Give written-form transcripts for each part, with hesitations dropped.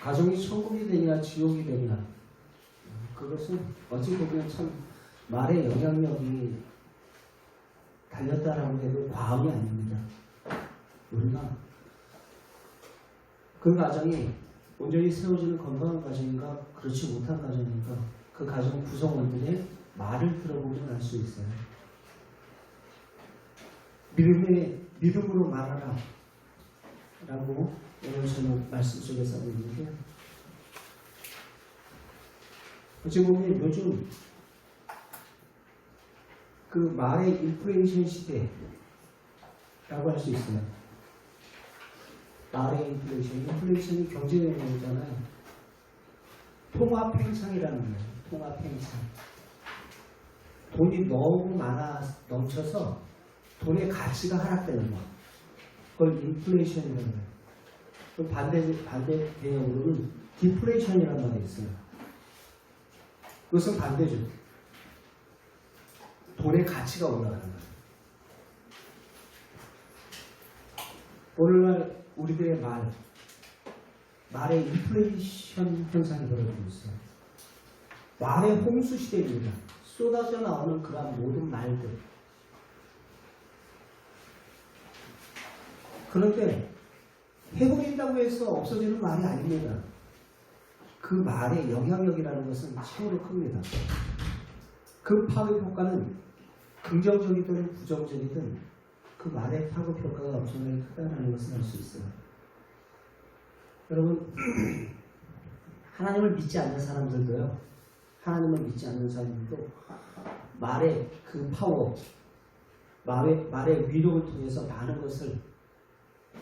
가정이 천국이 되냐 지옥이 되냐, 그것은 어찌 보면 참 말의 영향력이 달렸다라고 해도 과언이 아닙니다. 우리가 그 가정이 온전히 세워지는 건강한 가정인가 그렇지 못한 가정인가, 그 가정 구성원들의 말을 들어보면 알 수 있어요. 믿음으로 말하라 라고 오늘 저는 말씀 속에서 하고 있는데, 어찌 보면 요즘 그 말의 인플레이션 시대라고 할 수 있어요. 말의 인플레이션이 경제 영역이잖아요. 통화팽창이라는 거예요. 통화팽창. 돈이 너무 많아 넘쳐서 돈의 가치가 하락되는 거. 그걸 인플레이션이라는 거예요. 그 반대 개념으로는 디플레이션이라는 말이 있어요. 그것은 반대죠. 돈의 가치가 올라가는 거예요. 오늘날 우리들의 말의 인플레이션 현상이 벌어지고 있어요. 말의 홍수 시대입니다. 쏟아져 나오는 그러한 모든 말들. 그런데 해버린다고 해서 없어지는 말이 아닙니다. 그 말의 영향력이라는 것은 참으로 큽니다. 그 파급 효과는 긍정적이든 부정적이든 그 말의 파급 효과가 엄청나게 크다는 것을 알 수 있어요. 여러분, 하나님을 믿지 않는 사람들도요, 하나님을 믿지 않는 사람들도 말의 그 파워, 말의 위력을 통해서 많은 것을,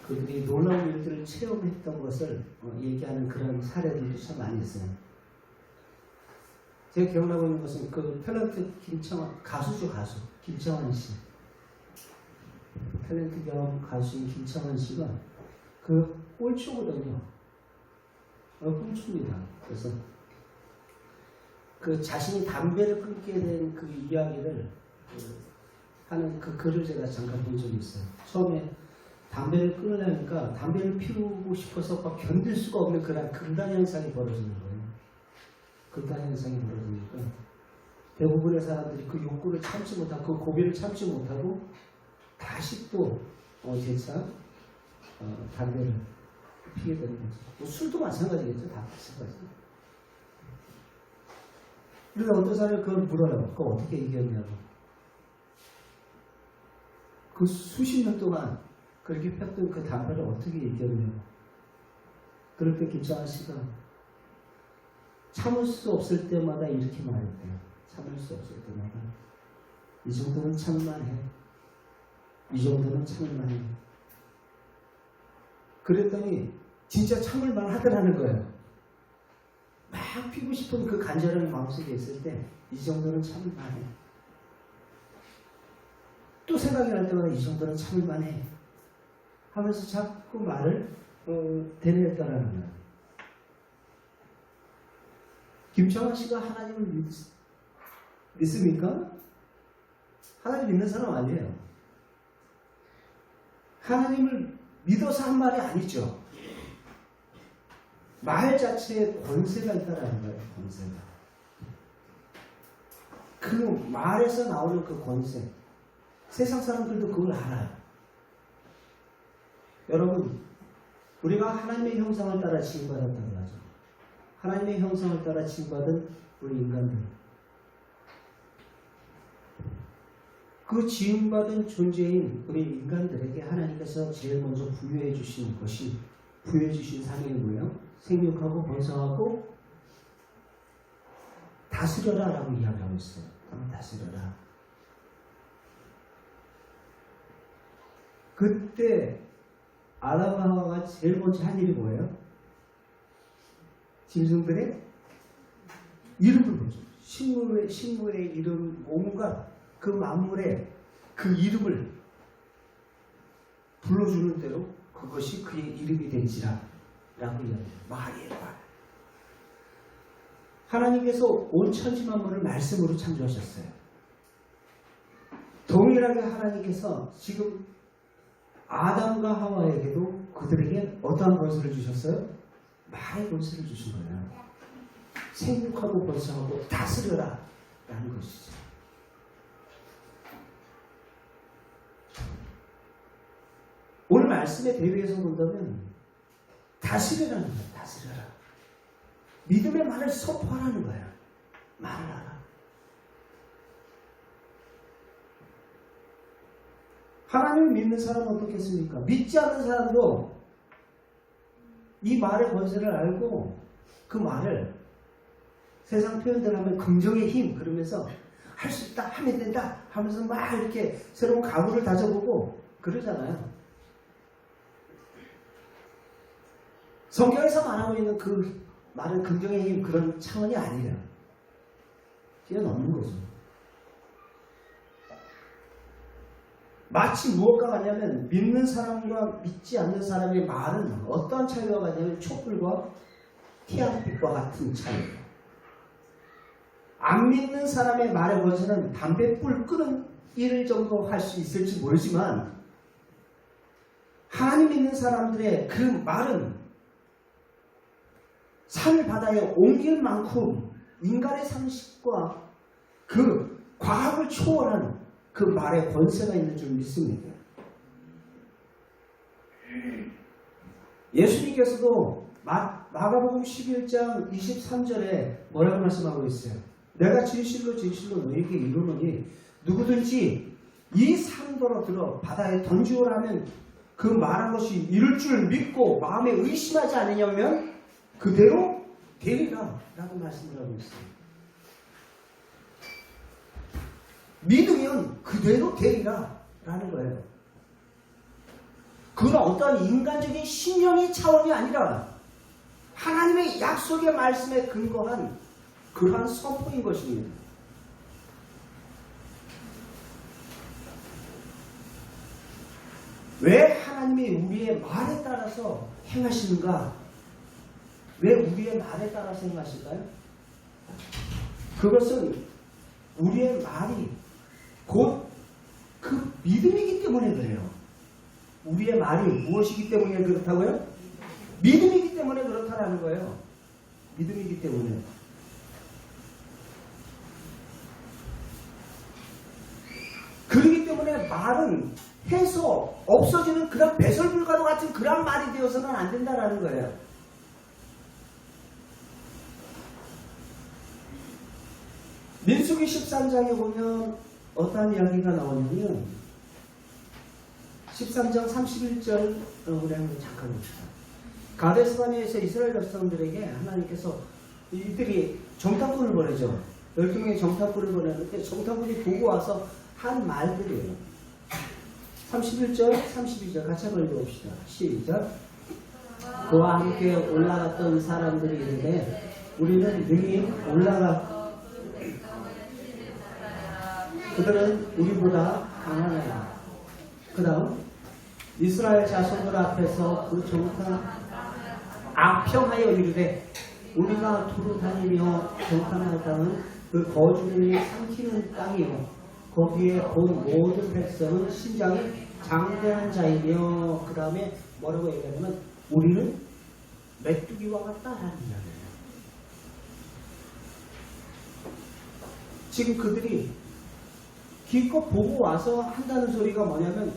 그들이 놀라운 일들을 체험했던 것을 얘기하는 그런 사례들도 참 많이 있어요. 제가 기억나고 있는 것은 그 탤런트 가수죠, 가수. 김창완 씨. 탤런트 겸 가수인 김창완 씨가 그 꼴초거든요. 꼴초입니다. 그래서 그 자신이 담배를 끊게 된 그 이야기를 하는 그 글을 제가 잠깐 본 적이 있어요. 처음에 담배를 끊으려니까 담배를 피우고 싶어서 막 견딜 수가 없는 그런 금단 현상이 벌어지는 거예요. 금단 현상이 벌어지니까 대부분의 사람들이 그 욕구를 참지 못하고 그 고비를 참지 못하고 다시 또 재차 담배를 피게 되는 거죠. 뭐 술도 마찬가지겠죠. 다 마찬가지. 그래서 어떤 사람이 그걸 물어요. 그거 어떻게 이겼냐고. 그 수십 년 동안 그렇게 폈던 그 담배를 어떻게 이겼냐고. 그럴 때 김창완 씨가 참을 수 없을 때마다 이렇게 말했대요. 참을 수 없을 때마다 이 정도는 참을만해. 이 정도는 참을만해. 그랬더니 진짜 참을만 하더라는 거예요. 막 피고 싶은 그 간절한 마음속에 있을 때 이 정도는 참을만해. 또 생각이 날 때마다 이 정도는 참을만해 하면서 자꾸 말을 되뇌었다라는 거예요. 김창완 씨가 하나님을 믿습니까? 하나님 믿는 사람 아니에요. 하나님을 믿어서 한 말이 아니죠. 말 자체에 권세가 있다라는 거예요. 권세가. 그 말에서 나오는 그 권세. 세상 사람들도 그걸 알아요. 여러분, 우리가 하나님의 형상을 따라 지음받았다고 하죠. 하나님의 형상을 따라 지음받은 우리 인간들. 그 지음받은 존재인 우리 인간들에게 하나님께서 제일 먼저 부여해 주신 것이, 부여해 주신 사명이 뭐예요? 생육하고 번성하고 다스려라 라고 이야기하고 있어요. 다스려라. 그때 아담과 하와가 제일 먼저 한 일이 뭐예요? 짐승들의 이름을 보죠. 식물의 이름, 온갖 그 만물의 그 이름을 불러주는 대로 그것이 그의 이름이 된지라 라고 이야기해요. 말이에요, 말. 하나님께서 온 천지 만물을 말씀으로 창조하셨어요. 동일하게 하나님께서 지금 아담과 하와에게도 그들에게 어떠한 권세를 주셨어요? 말의 권세를 주신 거예요. 생육하고 번성하고 다스려라 라는 것이죠. 오늘 말씀의 대비해서 본다면 다스려라는 거예요. 다스려라. 믿음의 말을 선포하라는 거예요. 말하라. 하나님을 믿는 사람은 어떻겠습니까? 믿지 않는 사람도 이 말의 권세를 알고 그 말을 세상 표현대로 하면 긍정의 힘 그러면서 할 수 있다 하면 된다 하면서 막 이렇게 새로운 각오를 다져보고 그러잖아요. 성경에서 말하고 있는 그 말은 긍정의 힘 그런 차원이 아니에요. 뛰어넘는 거죠. 마치 무엇과 같냐면 믿는 사람과 믿지 않는 사람의 말은 어떠한 차이가 같냐면 촛불과 티아빛과 같은 차이예요. 안 믿는 사람의 말에 권세는 담뱃불 끄는 일 정도 할 수 있을지 모르지만 하나님 믿는 사람들의 그 말은 산 바다에 옮길 만큼 인간의 상식과 그 과학을 초월한 그 말에 권세가 있는 줄 믿습니다. 예수님께서도 마가복음 11장 23절에 뭐라고 말씀하고 있어요? 내가 진실로 진실로 너희에게 이르노니 누구든지 이 산더러 들어 바다에 던지오라 하면 그 말한 것이 이룰 줄 믿고 마음에 의심하지 않으냐면 그대로 되리라 라고 말씀을 하고 있어요. 믿으면 그대로 되리라 라는 거예요. 그건 어떠한 인간적인 신념의 차원이 아니라 하나님의 약속의 말씀에 근거한 그러한 선포인 것입니다. 왜 하나님이 우리의 말에 따라서 행하시는가? 왜 우리의 말에 따라서 행하실까요? 그것은 우리의 말이 곧 그 믿음이기 때문에 그래요. 우리의 말이 무엇이기 때문에 그렇다고요? 믿음이기 때문에 그렇다라는 거예요. 믿음이기 때문에. 그렇기 때문에 말은 해서 없어지는 그런 배설불가도 같은 그런 말이 되어서는 안 된다라는 거예요. 민수기 13장에 보면 어떠한 이야기가 나오냐면 13장 31절 우리 한번 잠깐 봅시다. 가데스바네에서 이스라엘 백성들에게 하나님께서 이들이 정탐꾼을 보내죠. 12명의 정탐꾼을 보내는데 정탐꾼이 보고 와서 한 말들이에요. 31절, 32절 같이 한번 읽어봅시다. 시작. 그와 함께 올라갔던 사람들이 이르되 우리는 능히 그들은 우리보다 강하나이다. 그 다음 이스라엘 자손들 앞에서 그 정탐 악평하여 이르되 우리가 두루 다니며 정탐할 땅은 그 거주민이 삼키는 땅이요 거기에 본 모든 백성은 신장이 장대한 자이며 그 다음에 뭐라고 얘기하냐면 우리는 메뚜기와 같다라는 이야기예요. 지금 그들이 기껏 보고 와서 한다는 소리가 뭐냐면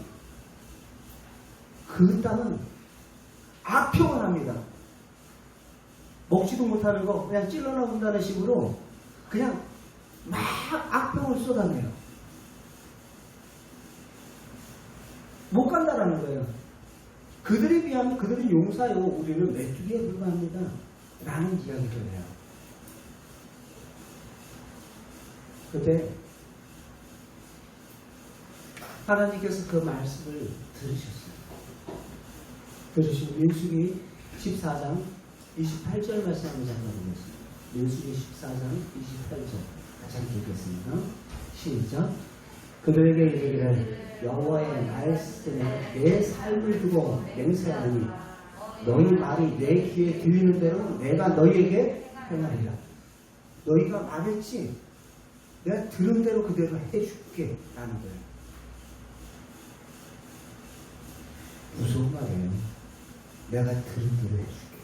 그 땅은 악평을 합니다. 먹지도 못하는 거 그냥 찔러나 본다는 식으로 그냥 막 악평을 쏟아내요. 못 간다라는 거예요. 그들에 비하면 그들은 용사요 우리는 메뚜기에 불과합니다 라는 이야기를 해요. 그때 하나님께서 그 말씀을 들으셨어요. 들으시고 민수기 14장 28절 말씀 한번 잠깐 보겠습니다. 민수기 14장 28절 같이 한번 읽겠습니다. 시작. 그들에게 이르기를 여호와의 말씀에 내 삶을 두고 맹세하니 너희 말이 내 귀에 들리는 대로 내가 너희에게 행하리라. 너희가 말했지 내가 들은 대로 그대로 해줄게 라는 거예요. 무서운 말이에요. 내가 들은 대로 해줄게.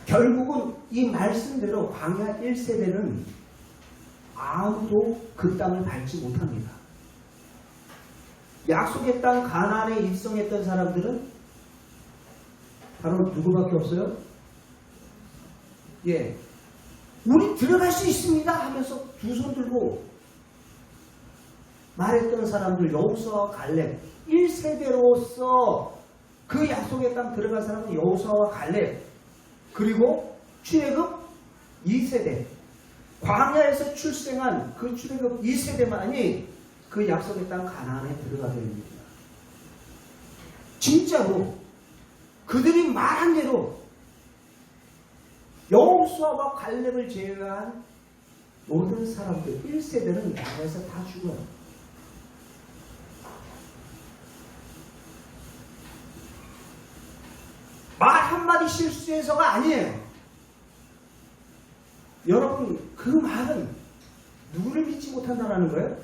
결국은 이 말씀대로 광야 1세대는 아무도 그 땅을 밟지 못합니다. 약속의 땅 가나안에 입성했던 사람들은 바로 누구밖에 없어요? 예, 우리 들어갈 수 있습니다 하면서 두 손 들고 말했던 사람들, 여호수아와 갈렙 1세대로서 그 약속의 땅 들어간 사람은 여호수아와 갈렙, 그리고 출애굽 2세대, 광야에서 출생한 그 출애굽 2세대만이 그 약속의 땅 가나안에 들어가게 됩니다. 진짜로 그들이 말한 대로 여호수아와 갈렙을 제외한 모든 사람들 1세대는 광야에서 다 죽어요. 말 한마디 실수해서가 아니에요. 여러분, 그 말은 누구를 믿지 못한다는 거예요?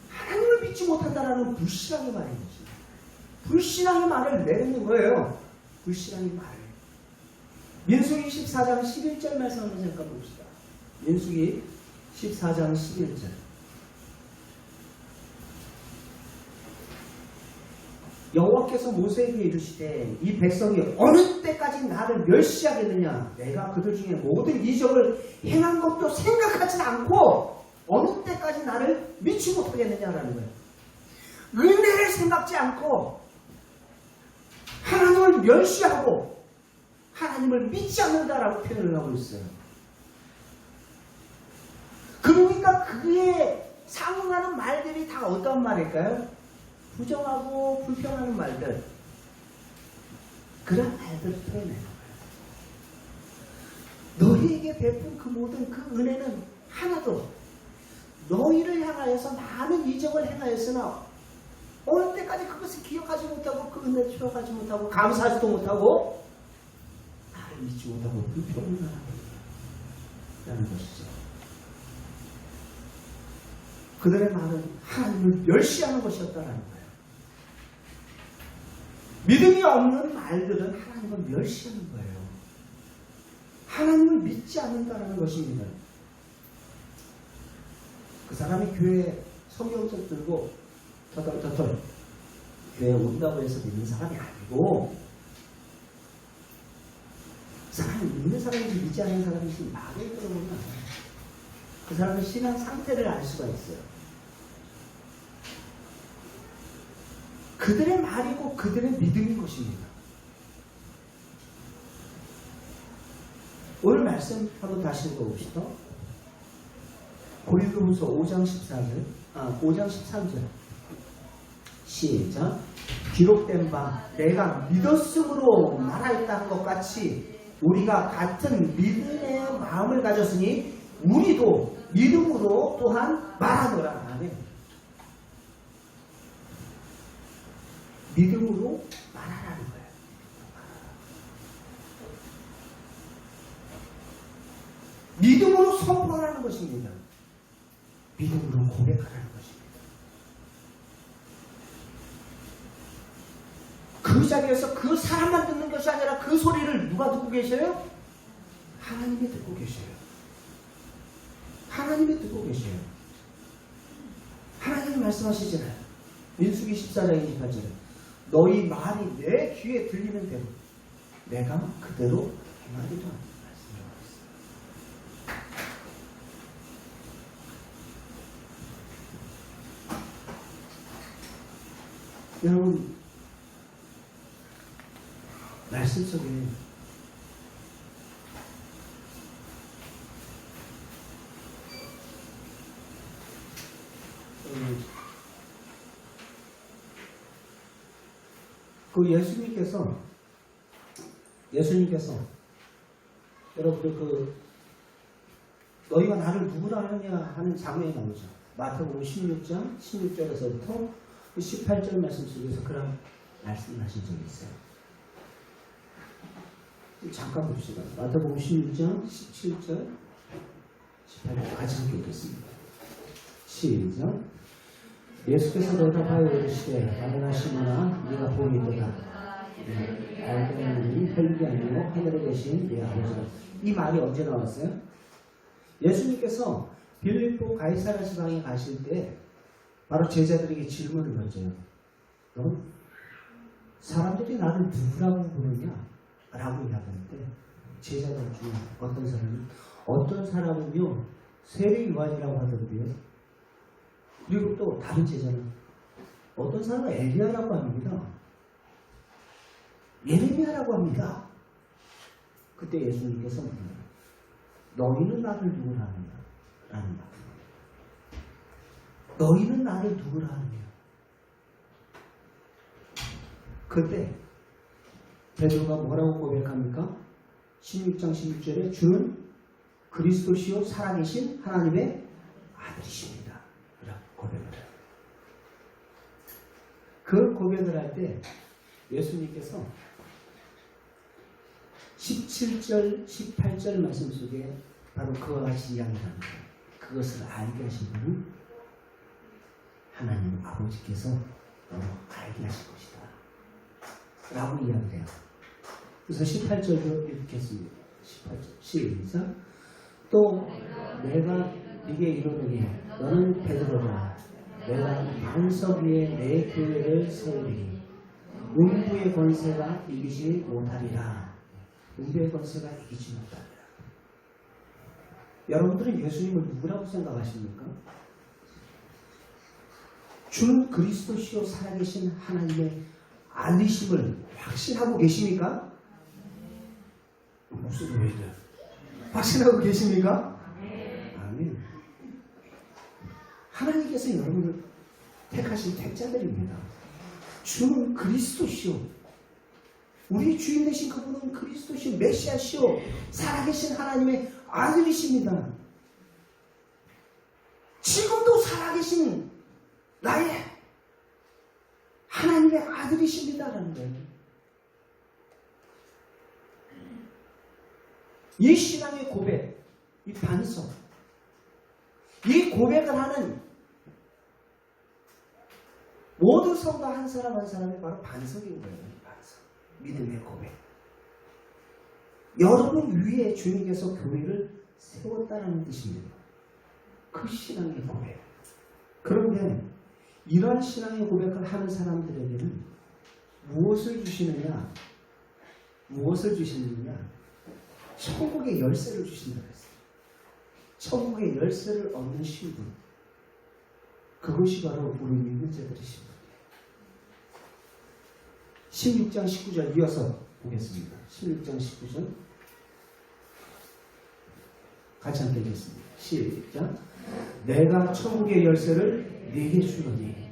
하나님을 믿지 못한다는 불신앙의 말인 거지. 불신앙의 말을 내뱉는 거예요. 불신앙의 말을. 민수기 14장 11절 말씀 한번 잠깐 봅시다. 민수기 14장 11절. 여호와께서 모세에게 이르시되 이 백성이 어느 때까지 나를 멸시하겠느냐. 내가 그들 중에 모든 이적을 행한 것도 생각하지 않고 어느 때까지 나를 믿지 못하겠느냐라는 거예요. 은혜를 생각지 않고 하나님을 멸시하고 하나님을 믿지 않는다라고 표현을 하고 있어요. 그러니까 그에 상응하는 말들이 다 어떤 말일까요? 부정하고 불평하는 말들, 그런 말들을 표현해요. 너희에게 베푼 그 모든 그 은혜는 하나도 너희를 향하여서 많은 이적을 행하였으나 어느 때까지 그것을 기억하지 못하고 그 은혜를 추억하지 못하고 감사하지도 못하고 나를 믿지 못하고 불평을 하는 것이죠. 그들의 말은 하나님을 멸시하는 것이었다는 거예요. 믿음이 없는 말들은 하나님을 멸시하는 거예요. 하나님을 믿지 않는다는 것입니다. 그 사람이 교회에 성경책 들고 터덜터덜 교회에 온다고 해서 믿는 사람이 아니고, 그 사람이 믿는 사람인지 믿지 않는 사람인지 말을 들어보면 그 사람의 신앙 상태를 알 수가 있어요. 그들의 말이고 그들의 믿음인 것입니다. 오늘 말씀 한번 다시 읽어봅시다. 고린도후서 5장 13절 시작. 기록된 바 내가 믿었으므로 말하였다는 것 같이 우리가 같은 믿음의 마음을 가졌으니 우리도 믿음으로 또한 말하노라. 아멘. 믿음으로 말하라는 거예요. 믿음으로 선포하라는 것입니다. 믿음으로 고백하라는 것입니다. 그 자리에서 그 사람만 듣는 것이 아니라 그 소리를 누가 듣고 계셔요? 하나님이 듣고 계셔요. 하나님이 듣고 계셔요. 하나님이 말씀하시잖아요. 민수기 14장 28절. 너희 말이 내 귀에 들리는 대로 내가 그대로 행하리라 말씀하고 있어요. 여러분, 말씀 속에 그 예수님께서 여러분들 그 너희가 나를 누구라 하느냐 하는 장면이 나오죠. 마태복음 16장 16절에서부터 18절 말씀 속에서 그런 말씀을 하신 적이 있어요. 잠깐 봅시다. 마태복음 16장 17절 18절 같이 함께 읽겠습니다. 시작. 예수께서 대답하여 이르시되 나무나 시몬아 네가 복이 있도다. 알고 있는 혈육이 아니고 하늘에 계신 내 아버지라. 이 말이 언제 나왔어요? 예수님께서 빌립보 가이사랴 지방에 가실 때 바로 제자들에게 질문을 던져요. 사람들이 나를 누구라고 부르냐? 라고 이야기하는데 제자들 중에 어떤 사람은요 세례 요한이라고 하던데요. 그리고 또 다른 제자는 어떤 사람은 엘리야라고 합니다. 예레미야라고 합니다. 그때 예수님께서 너희는 나를 누구라 하느냐? 라는 말. 너희는 나를 누구라 하느냐? 그때 베드로가 뭐라고 고백합니까? 16장 16절에 주는 그리스도시요 살아계신 하나님의 아들이십니다. 라고 고백을 해요. 그 고백을 할 때 예수님께서 17절, 18절 말씀 속에 바로 그와 같이 이야기를 합니다. 그것을 알게 하신 분은 하나님 아버지께서 알게 하실 것이다. 라고 이야기를 해요. 그래서 18절도 읽겠습니다. 18절 시작. 또 내가 네게 이르노니 너는 베드로라. 내가 반석 위에 내 교회를 세우리니 음부의 권세가 이기지 못하리라. 음부의 권세가 이기지 못하리라. 여러분들은 예수님을 누구라고 생각하십니까? 주는 그리스도시요 살아계신 하나님의 아들이심을 확신하고 계십니까? 무슨 소리예요? 확신하고 계십니까? 아멘. 하나님께서 여러분을 택하신 택자들입니다. 주는 그리스도시요. 우리 주인 되신 그분은 그리스도시요 메시아시요 살아계신 하나님의 아들이십니다. 지금도 살아계신 나의 하나님의 아들이십니다라는 거예요. 이 신앙의 고백, 이 반석, 이 고백을 하는 모든 성도 한 사람 한 사람이 바로 반석인 거예요. 반석, 믿음의 고백. 여러분 위에 주님께서 교회를 세웠다는 뜻입니다. 그 신앙의 고백. 그런데 이러한 신앙의 고백을 하는 사람들에게는 무엇을 주시느냐? 무엇을 주시느냐? 천국의 열쇠를 주신다고 했어요. 천국의 열쇠를 얻는 신분. 그것이 바로 우리 믿는 자들의 신분이에요. 16장 19절 이어서 보겠습니다. 16장 19절 같이 함께 읽겠습니다. 시작. 내가 천국의 열쇠를 네게 주노니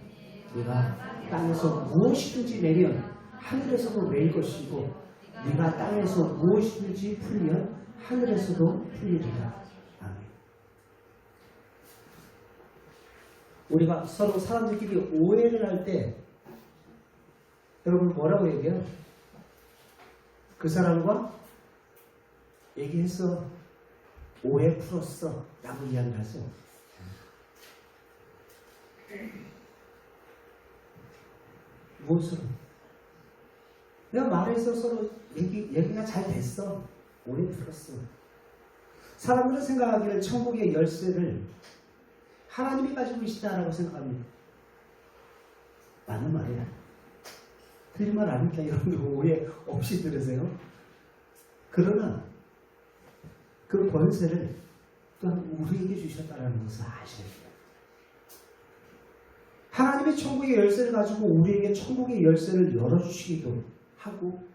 네가 땅에서 무엇이든지 내면 하늘에서도 내릴 것이고 네가 땅에서 무엇이든지 풀면 하늘에서도 풀리리라. 아멘. 우리가 서로 사람들끼리 오해를 할 때 여러분 뭐라고 얘기해요? 그 사람과 얘기해서 오해 풀었어 라고 이야기를 하죠. 무엇으로? 내가 말해서 서로 얘기가 잘 됐어. 오해 풀었어. 사람들은 생각하기를 천국의 열쇠를 하나님이 가지고 계시다라고 생각합니다. 맞는 말이야. 틀린 말 아니니까 여러분들 오해 없이 들으세요. 그러나 그 권세를 또한 우리에게 주셨다는 것을 아셔야 돼요. 하나님의 천국의 열쇠를 가지고 우리에게 천국의 열쇠를 열어주시기도 하고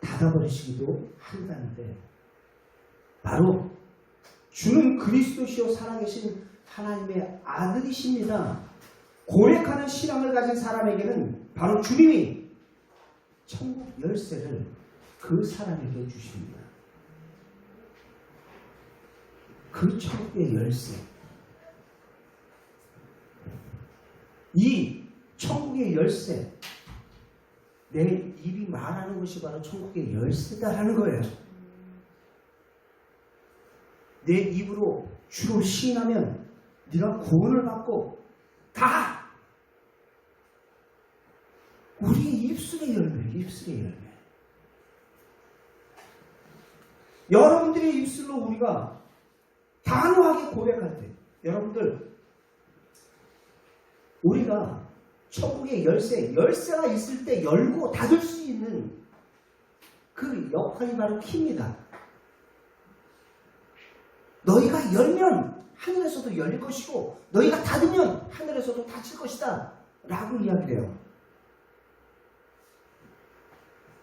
닫아버리시기도 한다는데 바로 주는 그리스도시요 살아계신 하나님의 아들이십니다. 고백하는 신앙을 가진 사람에게는 바로 주님이 천국 열쇠를 그 사람에게 주십니다. 그 천국의 열쇠. 이 천국의 열쇠. 내 입이 말하는 것이 바로 천국의 열쇠다라는 거예요. 내 입으로 주로 시인하면 네가 구원을 받고 다 우리의 입술의 열매, 입술의 열매. 여러분들의 입술로 우리가 단호하게 고백할 때, 여러분들, 우리가 천국의 열쇠가 있을 때 열고 닫을 수 있는 그 역할이 바로 키입니다. 너희가 열면 하늘에서도 열릴 것이고 너희가 닫으면 하늘에서도 닫힐 것이다 라고 이야기를 해요.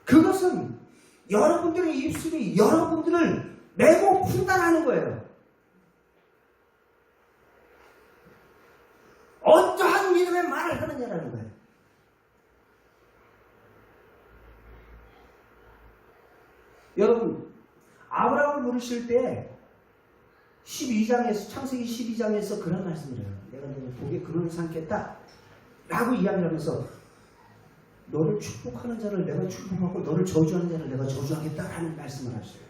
그것은 여러분들의 입술이 여러분들을 매고 판단하는 거예요. 어떠한 믿음의 말을 하느냐라는 거예요. 여러분, 아브라함을 부르실 때 12장에서, 창세기 12장에서 그런 말씀을 해요. 내가 너를 복의 근원을 삼겠다 라고 이야기를 하면서 너를 축복하는 자를 내가 축복하고 너를 저주하는 자를 내가 저주하겠다라는 말씀을 하셔요.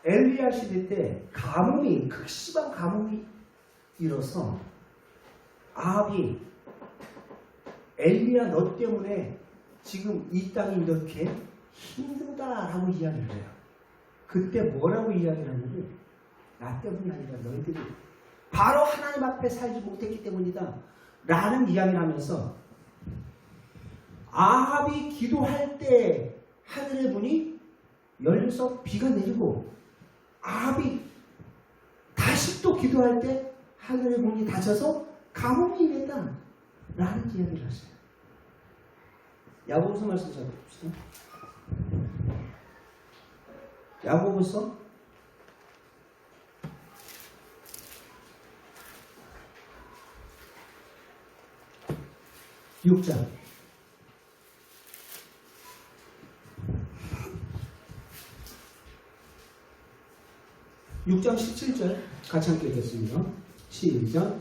엘리야 시대 때 가뭄이, 극심한 가뭄이 일어서 아합이 엘리야 너 때문에 지금 이 땅이 이렇게 힘들다라고 이야기를 해요. 그때 뭐라고 이야기를 하냐면 나 때문이 아니라 너희들이 바로 하나님 앞에 살지 못했기 때문이다 라는 이야기를 하면서 아합이 기도할 때 하늘의 문이 열려서 비가 내리고 아합이 다시 또 기도할 때 하늘의 문이 닫혀서 가뭄이 임했다 라는 이야기를 하세요. 야고보서 말씀 잘 봅시다. 야고보서 6장 6장 17절 같이 함께 읽겠습니다. 시작.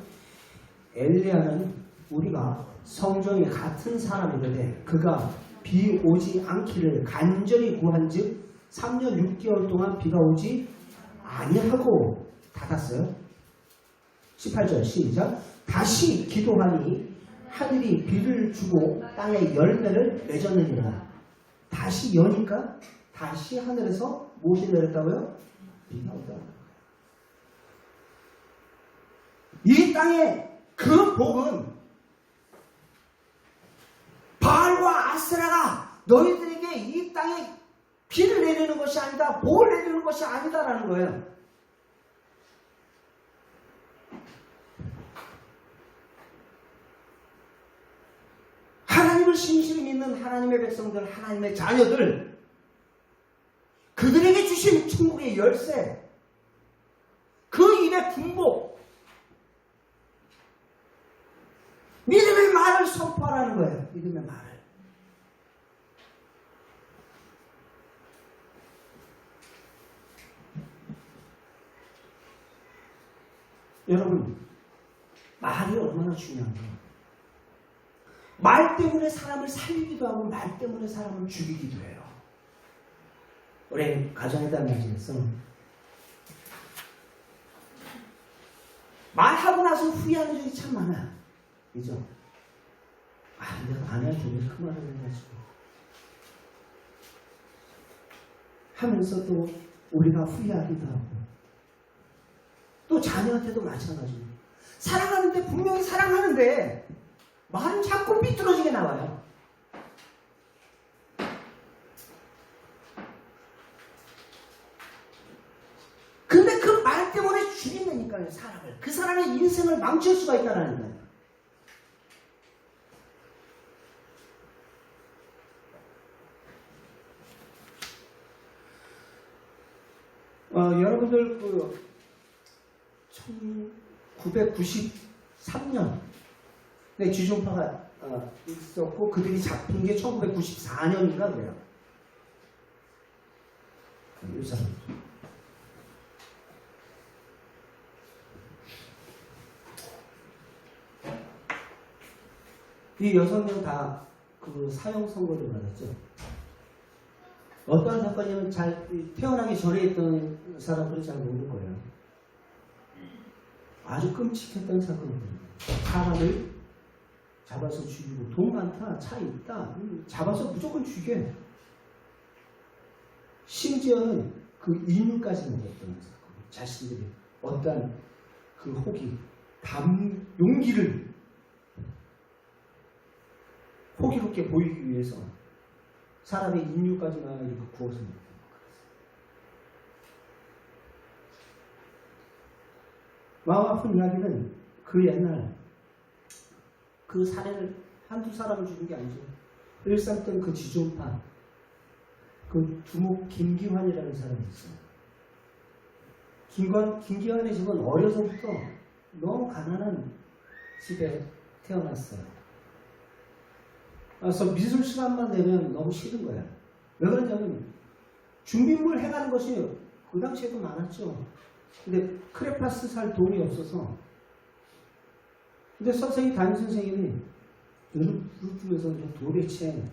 엘리야는 우리가 성전에 같은 사람이거든 그가 비 오지 않기를 간절히 구한즉 3년 6개월 동안 비가 오지 아니하고 닫았어요. 18절 시작. 다시 기도하니 하늘이 비를 주고 땅에 열매를 맺었느니라. 다시 여니까 다시 하늘에서 무엇이 내렸다고요? 비가 오다. 이 땅의 그 복은 바알과 아세라가 너희들에게 이 땅에 비를 내리는 것이 아니다, 복을 내리는 것이 아니다라는 거예요. 하나님을 신실히 믿는 하나님의 백성들, 하나님의 자녀들, 그들에게 주신 천국의 열쇠, 그 입의 분복, 믿음의 말을 선포하라는 거예요. 믿음의 말을. 여러분, 말이 얼마나 중요한가요? 말 때문에 사람을 살리기도 하고 말 때문에 사람을 죽이기도 해요. 우리 가정에 대한 말씀에서 말하고 나서 후회하는 적이 참 많아. 그죠? 아, 내가 아내한테 왜 그 말을 해가지고 하면서 또 우리가 후회하기도 하고 또 자녀한테도 마찬가지로 사랑하는데 분명히 사랑하는데 말은 자꾸 삐뚤어지게 나와요. 근데 그 말 때문에 죽인다니까요, 사람을. 그 사람의 인생을 망칠 수가 있다는 거예요. 여러분들 그 1993년 지존파가 있었고 그들이 잡힌 게 1994년인가 그래요. 이 사람. 이 6명 다 그 사형 선고를 받았죠. 어떠한 사건이면 잘 태어나기 전에 있던 사람들은 잘 모르는 거예요. 아주 끔찍했던 사건들입니다. 사람을 잡아서 죽이고 돈 많다, 차 있다, 잡아서 무조건 죽여. 심지어는 그 인류까지 먹었던 사건. 자신들이 어떠한 그 호기, 용기를 호기롭게 보이기 위해서 사람의 인류까지나 이렇게 구워서 먹는 것 같았어요. 마음 아픈 이야기는 그 옛날 그 사례를 한두 사람을 죽인 게 아니죠. 일삼던 그 지존파 그 두목 김기환이라는 사람이 있어요. 김기환의 집은 어려서부터 너무 가난한 집에 태어났어요. 그래서 미술 시간만 되면 너무 싫은 거야. 왜 그러냐면 준비물 해가는 것이 그 당시에도 많았죠. 근데 크레파스 살 돈이 없어서. 근데 담임 선생님이 눈뜨면서 도대체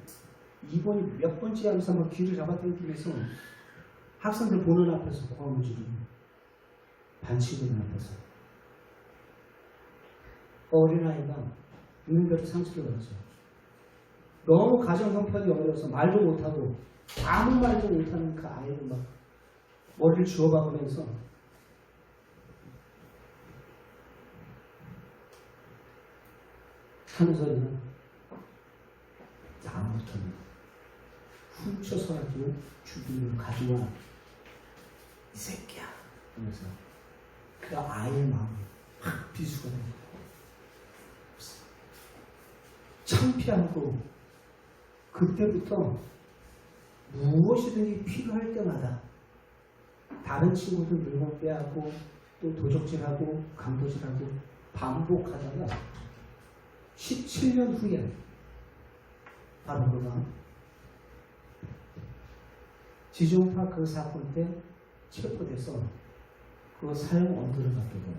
이번이 몇 번째 하면서 막 귀를 잡아당기면서 학생들 보는 앞에서 고함을 지르고 반치고는 앞에서 어린아이가 있는 대로 상처를 받았어요. 너무 가정 형편이 어려워서 말도 못하고 아무 말도 못하는 그 아이를 막 머리를 주워박으면서 하는 소리는 다음부터는 훔쳐서라도 주변을 가져와 이 새끼야 하면서 그 아이의 마음이 확 비수가 되는 거예요. 창피하고 그때부터 무엇이든지 필요할 때마다 다른 친구들 물건 빼앗고 또 도적질하고 강도질하고 반복하다가 17년 후에 바로 그가 지존파 그 사건 때 체포돼서 그 사형 언도를 받게 돼요.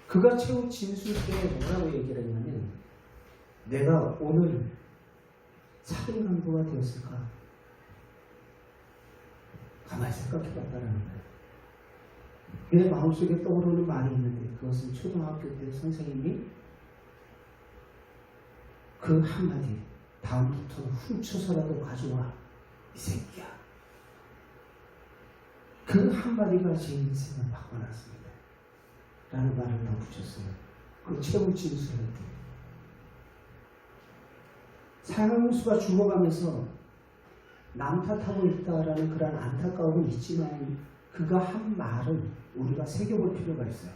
그가 최후 진술 때 뭐라고 얘기를 했냐면 내가 오늘 살인 강도가 되었을까? 가만히 생각해 봤다라는 거예요. 내 마음속에 떠오르는 말이 있는데 그것은 초등학교 때 선생님이 그 한마디 다음부터 훔쳐서라도 가져와 이 새끼야. 그 한마디가 제 인생을 바꿔놨습니다. 라는 말을 덧붙였어요. 그 최후 진술할 때. 사형수가 죽어가면서 남 탓하고 있다라는 그런 안타까움은 있지만 그가 한 말은 우리가 새겨볼 필요가 있어요.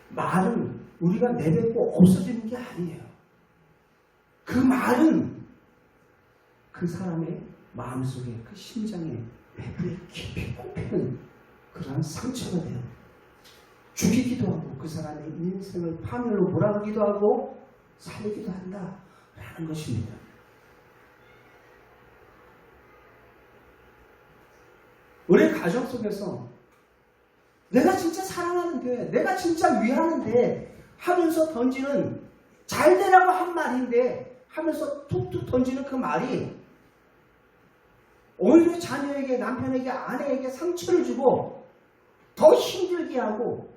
말은 우리가 내뱉고 없어지는 게 아니에요. 그 말은 그 사람의 마음속에 그 심장에 배부에 깊이 꼽히는 그러한 상처가 돼요. 죽이기도 하고 그 사람의 인생을 파멸로 몰아가기도 하고 살리기도 한다라는 것입니다. 우리 가정 속에서 내가 진짜 사랑하는데 내가 진짜 위하는데 하면서 던지는 잘 되라고 한 말인데 하면서 툭툭 던지는 그 말이 오히려 자녀에게 남편에게 아내에게 상처를 주고 더 힘들게 하고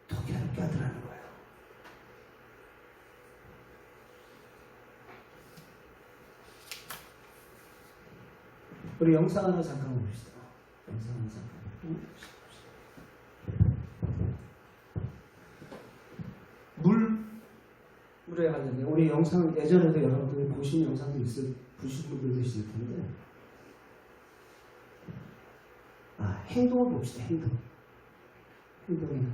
더 괴롭게 하더라는 거예요. 우리 영상 하나 잠깐 봅시다. 영상 하나 잠깐 봅시다. 물에 관련된 우리 영상 예전에도 여러분들이 보신 영상도 보신 분들도 있을 텐데 행동을 봅시다. 행동이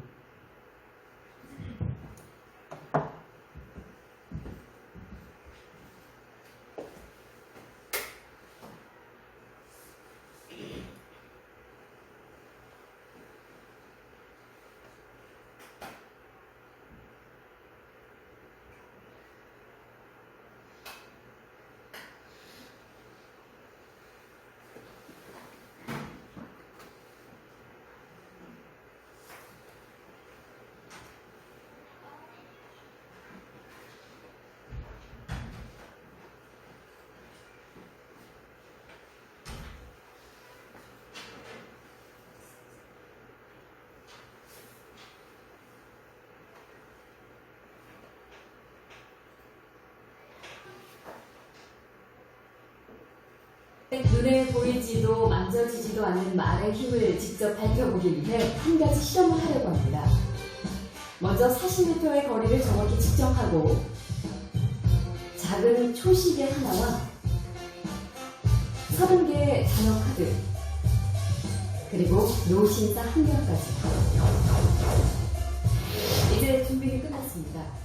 눈에 보이지도 만져지지도 않는 말의 힘을 직접 밝혀보기 위해 한 가지 실험을 하려고 합니다. 먼저 40m의 거리를 정확히 측정하고 작은 초시계 하나와 30개의 잔여 카드 그리고 노신사 한 명까지. 이제 준비는 끝났습니다.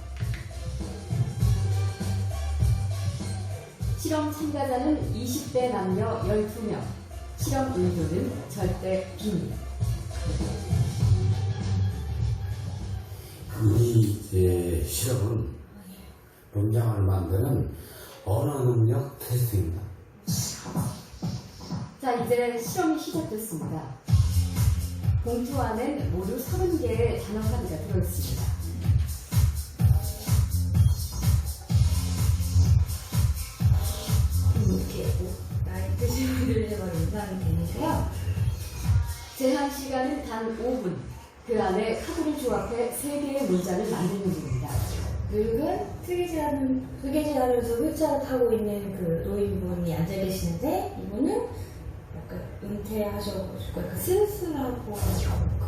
실험 참가자는 20대 남녀 12명. 실험 의도는 절대 비밀. 이 실험은 농장을 만드는 언어 능력 테스트입니다. 자, 이제 실험이 시작됐습니다. 봉투 안엔 모두 30개의 단어 카드가 들어있습니다. 이렇게 나의 뜻을 들으려면 인상이 되는데요. 제한 시간은 단 5분. 그 안에 카드를 조합해 3개의 문장을 만드는 중입니다. 늙은 뜨개질 하면서 휠체어 타고 있는 그 노인분이 앉아 계시는데 이분은 약간 은퇴하셔가지고 약간 쓸쓸하고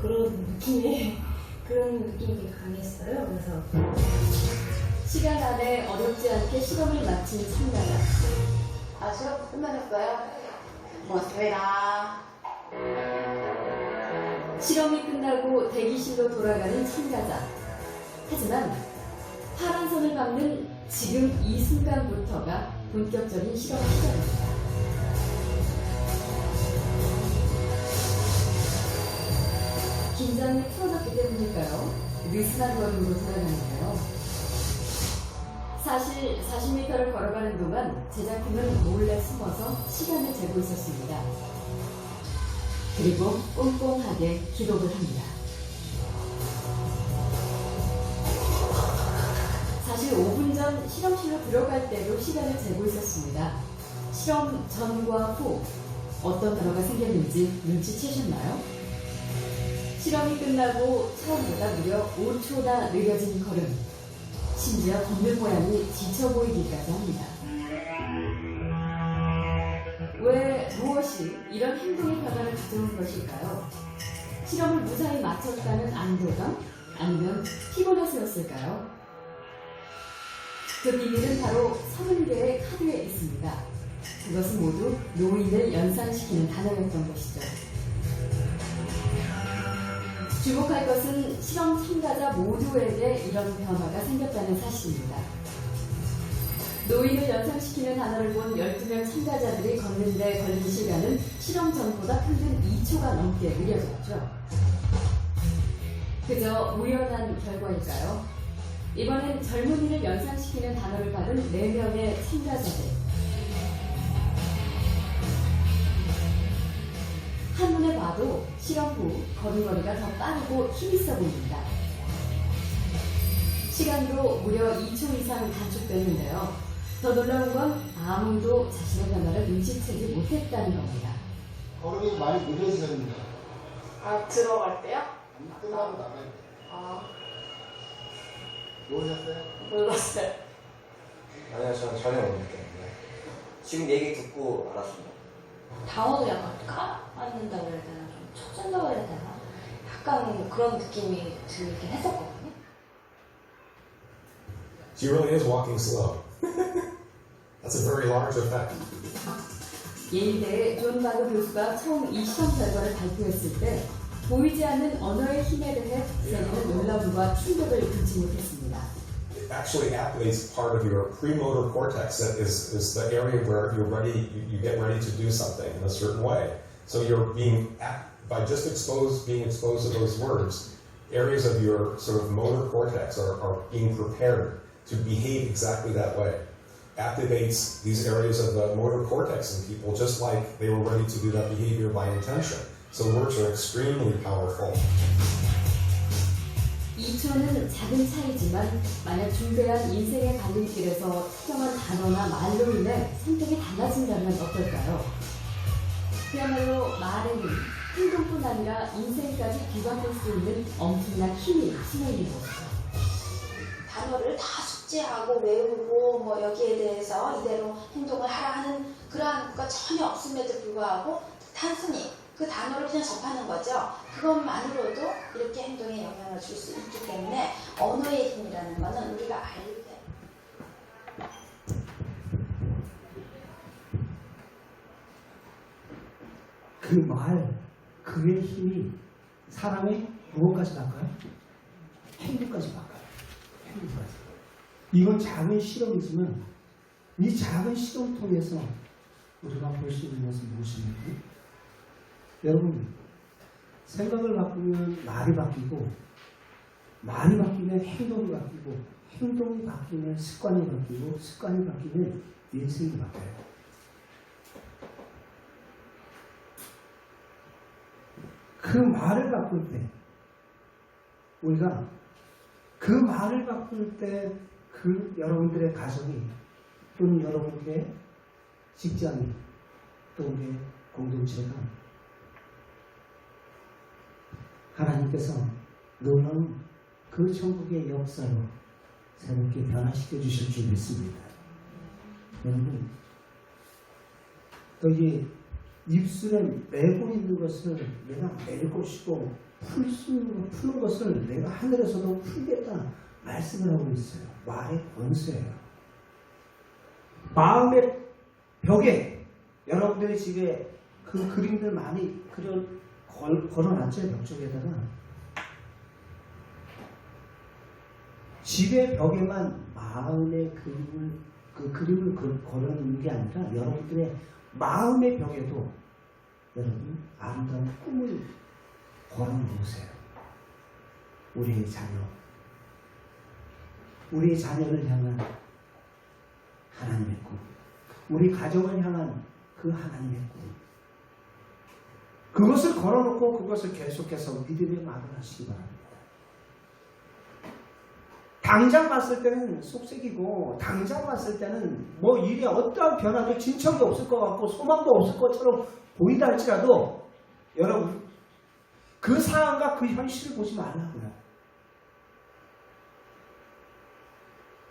그런 느낌이 강했어요. 그래서 시간 안에 어렵지 않게 실험을 마친 참가자. 수업 끝나셨어요? 고맙습니다. 실험이 끝나고 대기실로 돌아가는 참가자. 하지만 파란 선을 밟는 지금 이 순간부터가 본격적인 실험 시간입니다. 긴장이 풀어졌기 때문일까요? 느슨한 걸음으로 돌아가는데요. 사실 40m를 걸어가는 동안 제작팀은 몰래 숨어서 시간을 재고 있었습니다. 그리고 꼼꼼하게 기록을 합니다. 사실 5분 전 실험실로 들어갈 때도 시간을 재고 있었습니다. 실험 전과 후 어떤 단어가 생겼는지 눈치채셨나요? 실험이 끝나고 처음보다 무려 5초나 느려진 걸음. 심지어 걷는 모양이 지쳐 보이기까지 합니다. 왜 무엇이 이런 행동의 변화를 가져온 것일까요? 실험을 무사히 마쳤다는 안도감? 아니면 피곤해서였을까요? 그 비밀은 바로 30개의 카드에 있습니다. 그것은 모두 노인을 연상시키는 단어였던 것이죠. 주목할 것은 실험 참가자 모두에게 이런 변화가 생겼다는 사실입니다. 노인을 연상시키는 단어를 본 12명 참가자들이 걷는 데 걸린 시간은 실험 전보다 평균 2초가 넘게 느려졌죠. 그저 우연한 결과일까요? 이번엔 젊은이를 연상시키는 단어를 받은 4명의 참가자들. 한눈에 봐도 실험 후 걸음걸이가 더 빠르고 힘있어 보입니다. 시간도 무려 2초 이상 단축됐는데요. 더 놀라운 건 아무도 자신의 변화를 눈치채지 못했다는 겁니다. 걸음이 많이 느려지셨습니다. 들어갈 때요? 끝나고 나갈 때. 모르셨어요? 몰랐어요. 아니요, 저는 전혀 못 느꼈는데 지금 얘기 듣고 알았습니다. 단어도 약간 까맞는다고 해야 되나, 좀 쳐진다고 해야 되나, 약간 그런 느낌이 들긴 했었거든요. She really is walking slow. That's a very large effect. 예일대의 존 바그 교수가 처음 이 실험 결과를 발표했을 때 보이지 않는 언어의 힘에 대해 세계는 놀라움과 충격을 금치 못했습니다. It actually activates part of your premotor cortex that is the area where you're ready, you get ready to do something in a certain way. So you're by just being exposed to those words, areas of your sort of motor cortex are being prepared to behave exactly that way. Activates these areas of the motor cortex in people just like they were ready to do that behavior by intention. So words are extremely powerful. 2초는 작은 차이지만 만약 중대한 인생의 갈림길에서 특정한 단어나 말로 인해 선택이 달라진다면 어떨까요? 그야말로 말의 힘, 행동뿐 아니라 인생까지 뒤바꿀 수 있는 엄청난 힘이 심어있는 것이죠. 단어를 다 숙지하고 외우고 뭐 여기에 대해서 이대로 행동을 하라 하는 그러한 거 전혀 없음에도 불구하고 단순히 그 단어를 그냥 접하는 거죠. 그것만으로도 이렇게 행동에 영향을 줄 수 있기 때문에 언어의 힘이라는 거는 우리가 알게 그 말, 그의 힘이 사람의 무엇까지 바꿔요? 행동까지 바꿔요. 행동까지. 이건 작은 실험이지만 이 작은 실험을 통해서 우리가 볼 수 있는 것은 무엇입니까? 여러분, 생각을 바꾸면 말이 바뀌고, 말이 바뀌면 행동이 바뀌고, 행동이 바뀌면 습관이 바뀌고, 습관이 바뀌면 인생이 바뀌어요. 그 말을 바꿀 때, 우리가 그 말을 바꿀 때, 그 여러분들의 가정이, 또는 여러분들의 직장이, 또 우리의 공동체가 하나님께서 놀라운 그 천국의 역사로 새롭게 변화시켜 주실 줄 믿습니다. 여러분, 또 이 입술에 메고 있는 것을 내가 낼 것이고 푸는 것을 내가 하늘에서도 풀겠다 말씀을 하고 있어요. 말의 권세예요. 마음의 벽에 여러분들이 집에 그 그림들 많이 걸어놨죠. 벽 쪽에다가. 집의 벽에만 마음의 그림을 걸어놓는 게 아니라 여러분들의 마음의 벽에도 여러분 아름다운 꿈을 걸어놓으세요. 우리의 자녀, 우리의 자녀를 향한 하나님의 꿈, 우리 가정을 향한 그 하나님의 꿈, 그것을 걸어놓고 그것을 계속해서 믿음의 말을 하시기 바랍니다. 당장 봤을 때는 속색이고 당장 봤을 때는 뭐 일에 어떠한 변화도 진척이 없을 것 같고 소망도 없을 것처럼 보인다 할지라도 여러분 그 상황과 그 현실을 보지 말라고요.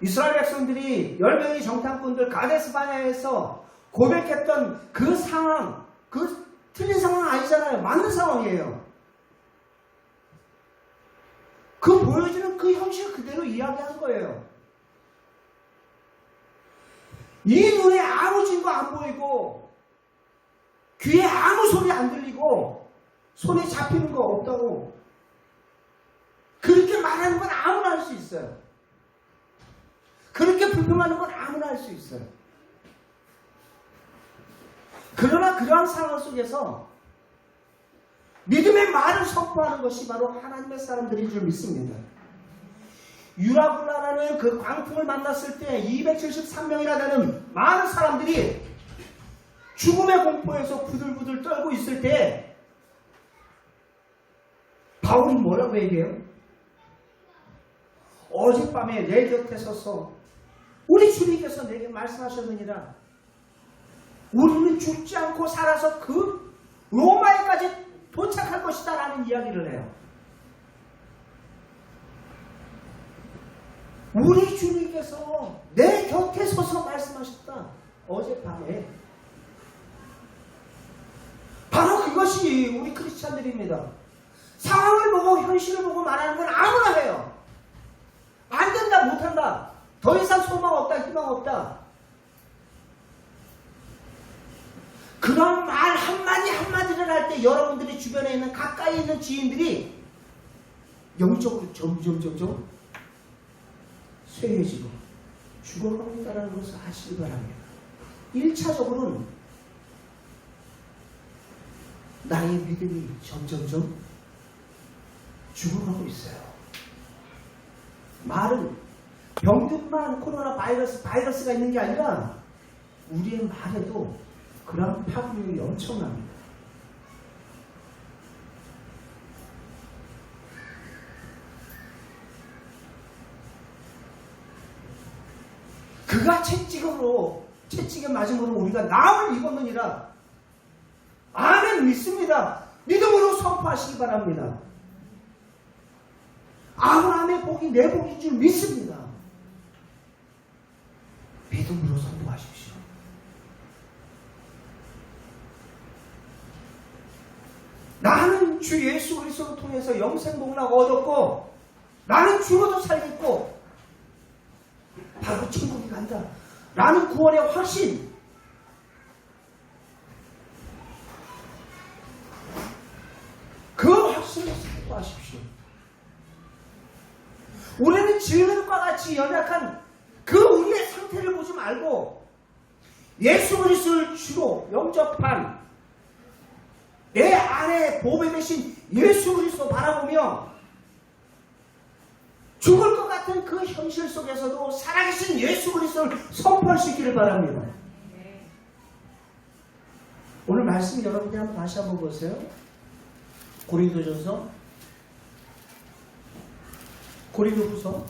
이스라엘 백성들이 10명의 정탐꾼들 가데스 바네아에서 고백했던 그 상황, 그 틀린 상황 아니잖아요. 맞는 상황이에요. 그 보여지는 그 현실 그대로 이야기한 거예요. 이 눈에 아무 증거 안 보이고 귀에 아무 소리 안 들리고 손에 잡히는 거 없다고 그렇게 말하는 건 아무나 할 수 있어요. 그렇게 불평하는 건 아무나 할 수 있어요. 그러나 그러한 상황 속에서 믿음의 말을 선포하는 것이 바로 하나님의 사람들인 줄 믿습니다. 유라굴라라는 그 광풍을 만났을 때 273명이나 되는 많은 사람들이 죽음의 공포에서 부들부들 떨고 있을 때 바울이 뭐라고 얘기해요? 어젯밤에 내 곁에 서서 우리 주님께서 내게 말씀하셨느니라. 우리는 죽지 않고 살아서 그 로마에까지 도착할 것이다 라는 이야기를 해요. 우리 주님께서 내 곁에 서서 말씀하셨다. 어젯밤에. 바로 그것이 우리 크리스찬들입니다. 상황을 보고 현실을 보고 말하는 건 아무나 해요. 안 된다 못한다. 더 이상 소망 없다 희망 없다. 그런 말 한마디 한마디를 할 때 여러분들이 주변에 있는 가까이 있는 지인들이 영적으로 점점 쇠해지고 죽어간다는 것을 아시기 바랍니다. 1차적으로는 나의 믿음이 점점 죽어가고 있어요. 말은 병균만 코로나 바이러스가 있는 게 아니라 우리의 말에도 그런 파급력이 엄청납니다. 그가 채찍에 맞음으로 우리가 나음을 입었느니라. 아멘 믿습니다. 믿음으로 선포하시기 바랍니다. 아브라함의 복이 내 복인 줄 믿습니다. 믿음으로 선포하십시오. 나는 주 예수 그리스도를 통해서 영생 복락 얻었고 나는 죽어도 살겠고 바로 천국에 간다 라는 구원의 확신, 그 확신을 살포하십시오. 우리는 질문과 같이 연약한 그 우리의 상태를 보지 말고 예수 그리스도를 주로 영접한 내 안에 보배 되신 예수 그리스도 바라보며 죽을 것 같은 그 현실 속에서도 살아계신 예수 그리스도를 선포할 수 있기를 바랍니다. 오늘 말씀 여러분들 한번 다시 한번 보세요. 고린도전서, 고린도후서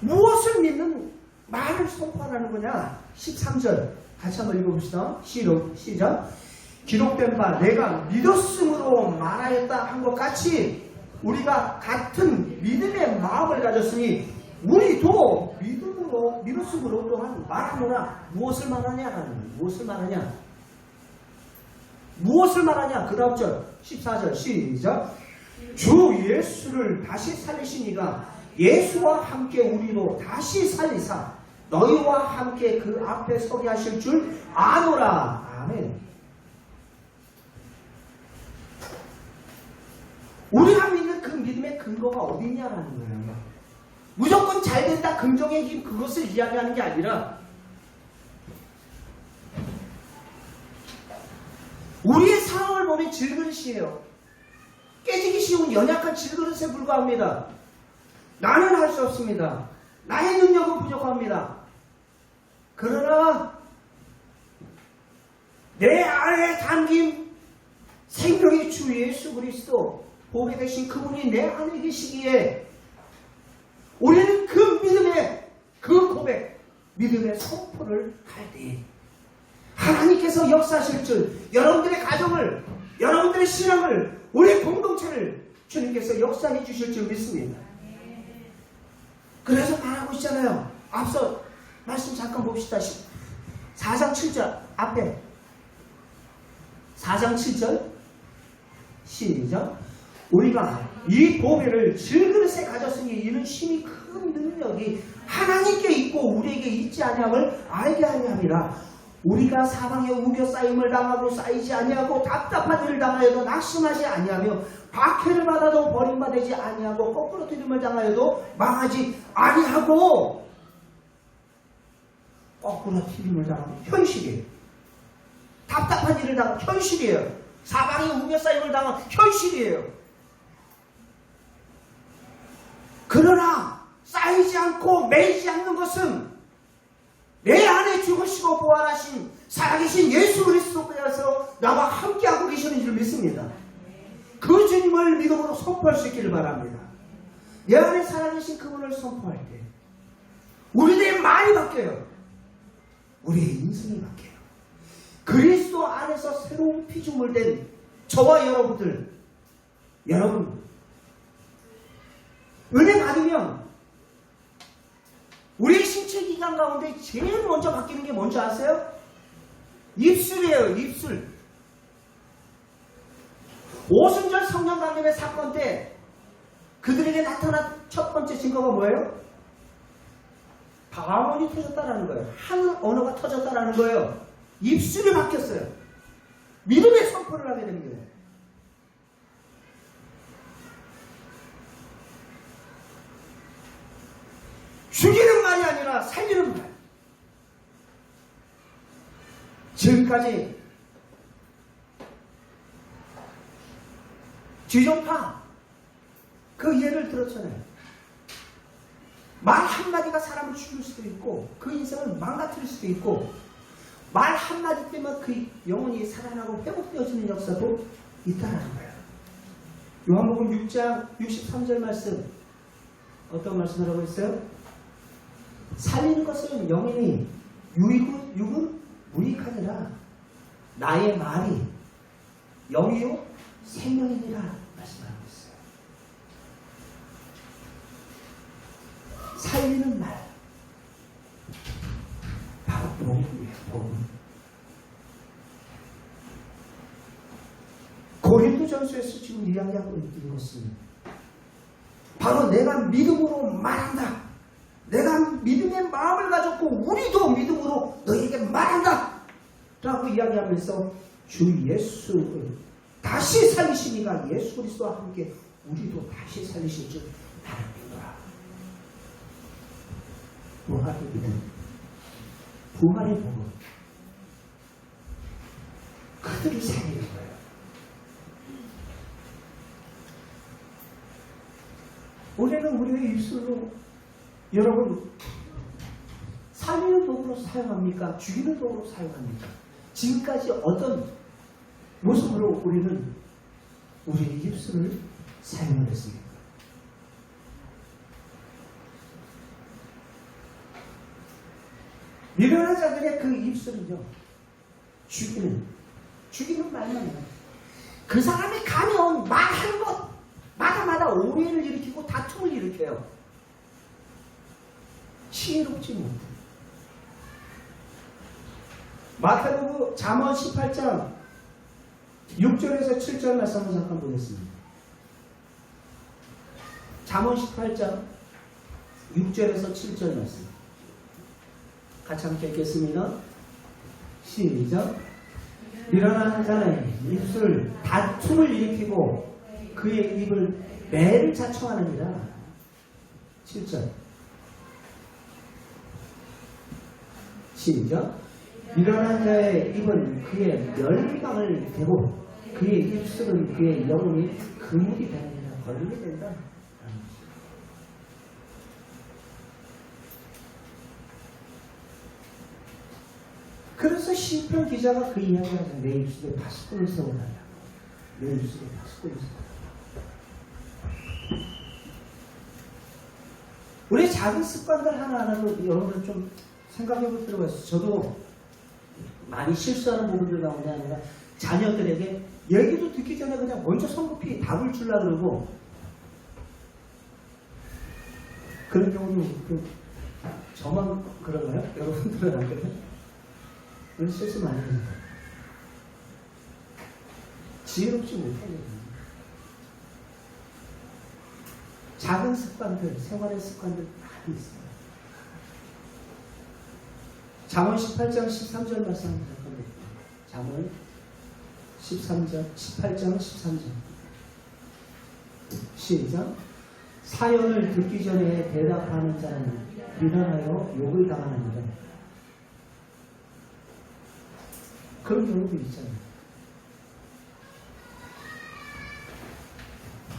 '무엇을 믿는 말을 선포하라는 거냐? 13절 같이 한번 읽어봅시다. 시작. 기록된 바 내가 믿었으므로 말하였다 한 것 같이 우리가 같은 믿음의 마음을 가졌으니 우리도 믿었으므로 또한 말하노라. 무엇을 말하냐? 무엇을 말하냐? 그 다음 절 14절 시작. 주 예수를 다시 살리시니가 예수와 함께 우리로 다시 살리사 너희와 함께 그 앞에 서게 하실 줄 아노라. 아멘. 우리가 믿는 그 믿음의 근거가 어디 있냐라는 거예요. 무조건 잘 된다, 긍정의 힘, 그것을 이야기하는 게 아니라 우리의 상황을 보면 질그릇이에요. 깨지기 쉬운 연약한 질그릇에 불과합니다. 나는 할 수 없습니다. 나의 능력은 부족합니다. 그러나 내 안에 담긴 생명의 주 예수 그리스도 보게 되신 그분이 내 안에 계시기에 우리는 그 믿음의 그 고백, 믿음의 선포를 할 때 하나님께서 역사하실 줄, 여러분들의 가정을, 여러분들의 신앙을, 우리 공동체를 주님께서 역사해 주실 줄 믿습니다. 그래서 말하고 있잖아요. 앞서 말씀 잠깐 봅시다. 4장 7절 앞에 4장 7절 시작. 우리가 이 보배를 질그릇에 가졌으니 이는 심히 큰 능력이 하나님께 있고 우리에게 있지 아니함을 알게 하냐니라. 우리가 사방에 우겨싸임을 당하고 쌓이지 아니하고 답답한 일을 당하여도 낙심하지 아니하며 박해를 받아도 버림받지 아니하고 거꾸로 튀김을 당하여도 망하지 아니하고. 거꾸로 튀김을 당하면 현실이에요. 답답한 일을 당하면 현실이에요. 사방에 우겨싸임을 당하면 현실이에요. 그러나 쌓이지 않고 매이지 않는 것은 내 안에 죽으시고 부활하신 살아계신 예수 그리스도께서 나와 함께하고 계시는 줄 믿습니다. 그 주님을 믿음으로 선포할 수 있기를 바랍니다. 내 안에 살아계신 그분을 선포할 때 우리들의 말이 바뀌어요. 우리의 인생이 바뀌어요. 그리스도 안에서 새로운 피조물 된 저와 여러분들, 여러분 은혜 받으면 우리의 신체 기관 가운데 제일 먼저 바뀌는 게 뭔지 아세요? 입술이에요. 입술. 오순절 성령 강림의 사건 때 그들에게 나타난 첫 번째 증거가 뭐예요? 방언이 터졌다라는 거예요. 한 언어가 터졌다라는 거예요. 입술이 바뀌었어요. 믿음의 선포를 하게 된 거예요. 죽이는 말이 아니라 살리는 말. 지금까지 쥐종파 그 예를 들었잖아요. 말 한마디가 사람을 죽일 수도 있고 그 인생을 망가뜨릴 수도 있고 말 한마디 때문에 그 영혼이 살아나고 회복되어지는 역사도 있다는 거예요. 요한복음 6장 63절 말씀 어떤 말씀을 하고 있어요? 살리는 것은 영이니 육은 무익하니라. 나의 말이 영이요 생명이니라 말씀하고 있어요. 살리는 말 바로 복음이에요. 복음. 고린도전서에서 지금 이야기하고 있는 것은 바로 내가 믿음으로 말한다. 내가 믿음의 마음을 가졌고 우리도 믿음으로 너에게 말한다 라고 이야기하면서 주 예수를 다시 살리시니가 예수 그리스도와 함께 우리도 다시 살리실 줄 나는 믿노라. 부활의 믿음, 부활의 복음, 그들이 살리는 거예요. 우리는 우리의 입술로 여러분 살리는 도구로 사용합니까? 죽이는 도구로 사용합니까? 지금까지 어떤 모습으로 우리는 우리의 입술을 사용을 했습니까? 미련한 자들의 그 입술은요, 죽이는 말만 해요. 그 사람이 가면 말하는 것 마다마다 오해를 일으키고 다툼을 일으켜요. 지혜롭지 못해. 마태복음 잠언 18장 6절에서 7절 말씀을 잠깐 보겠습니다. 잠언 18장 6절에서 7절 말씀 같이 함께 읽겠습니다. 시작. 미련한 자는 입술 다툼을 일으키고 그의 입을 매를 자청하느니라. 7절 시작. 미련한 자의 입은 그의 멸망을 대고 그의 입술은 그의 영혼이 그물이 되느니라. 걸리게 된다. 그래서 시편 기자가 그 이야기를 하죠. 내 입술에 파수꾼을 세워달라. 내 입술에 파수꾼을 세워달라. 우리 작은 습관들 하나하나도 여러분들 좀 생각해 볼 필요가 있어요. 저도 많이 실수하는 부분들 가운데 아니라 자녀들에게 얘기도 듣기 전에 그냥 먼저 성급히 답을 주려고 그러고 그런 경우도 저만 그런가요? 여러분들은 안 그래요? 그런 실수 많이 합니다. 지혜롭지 못하거든요. 작은 습관들, 생활의 습관들 많이 있어요. 잠언 18장 13절 말씀 한번 볼게요. 잠언 18장 13절 시작. 사연을 듣기 전에 대답하는 자는 비난하여 욕을 당하느니라. 그런 경우도 있잖아요.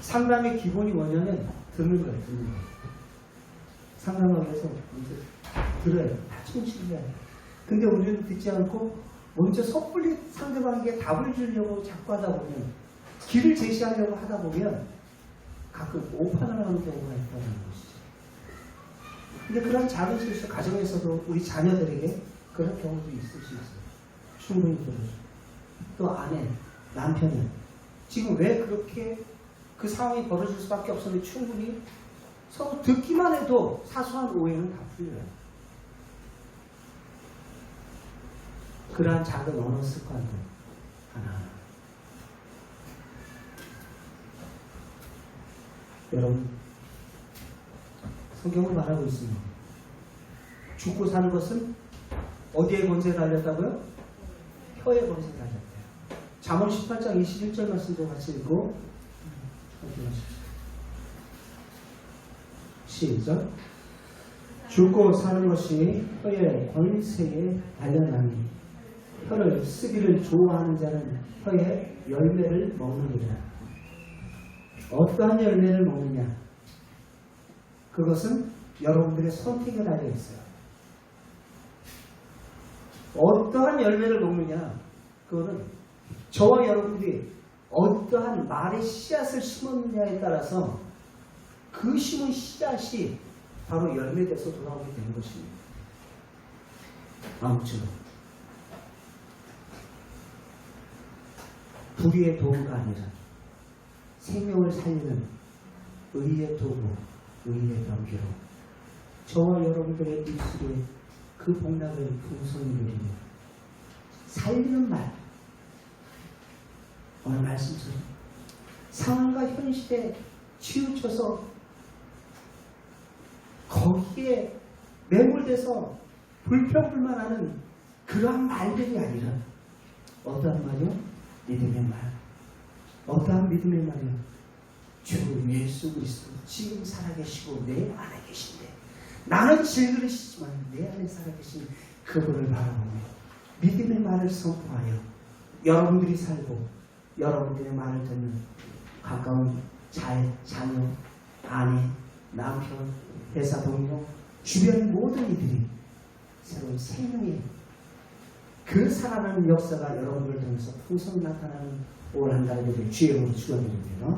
상담의 기본이 뭐냐면 듣는 거예요. 듣는 거. 상담하기 위해서 먼저 들어요. 다 충실해야 해요. 근데 우리는 듣지 않고 먼저 섣불리 상대방에게 답을 주려고 자꾸 하다 보면 길을 제시하려고 하다 보면 가끔 오판을 하는 경우가 있다는 것이죠. 근데 그런 작은 실수 가정에서도 우리 자녀들에게 그런 경우도 있을 수 있어요. 충분히 들어주고 또 아내, 남편은 지금 왜 그렇게 그 상황이 벌어질 수밖에 없었는데 충분히 서로 듣기만 해도 사소한 오해는 다 풀려요. 그러한 작은 언어 습관들 하나. 여러분 성경은 말하고 있습니다. 죽고 사는 것은 어디에 권세에 달렸다고요? 혀에 권세에 달렸대요. 잠언 18장 21절 말씀도 같이 읽고 확인하십시오. 시작. 죽고 사는 것이 혀의 권세에 달렸나니 혀를 쓰기를 좋아하는 자는 혀의 열매를 먹느니라. 어떠한 열매를 먹느냐? 그것은 여러분들의 선택에 달려 있어요. 어떠한 열매를 먹느냐? 그거는 저와 여러분들이 어떠한 말의 씨앗을 심었느냐에 따라서 그 심은 씨앗이 바로 열매돼서 돌아오게 되는 것입니다. 아무쪼록 불의의 도구가 아니라 생명을 살리는 의의 도구, 의의 병기로 저와 여러분들의 입술에 그 복락을 풍성히 누리며 살리는 말, 오늘 말씀처럼 상황과 현실에 치우쳐서 거기에 매몰돼서 불평불만하는 그러한 말들이 아니라 어떠한 말이요? 믿음의 말. 어떠한 믿음의 말이요? 주 예수 그리스도 지금 살아계시고 내 안에 계신데 나는 질그릇이지만 내 안에 살아계신 그분을 바라보며 믿음의 말을 선포하여 여러분들이 살고 여러분들의 말을 듣는 가까운 자녀, 아내, 남편, 회사 동료, 주변 모든 이들이 새로운 생명의 그 살아나는 역사가 여러분들을 통해서 풍성히 나타나는 올 한 달에 주의 이름으로 축원드립니다.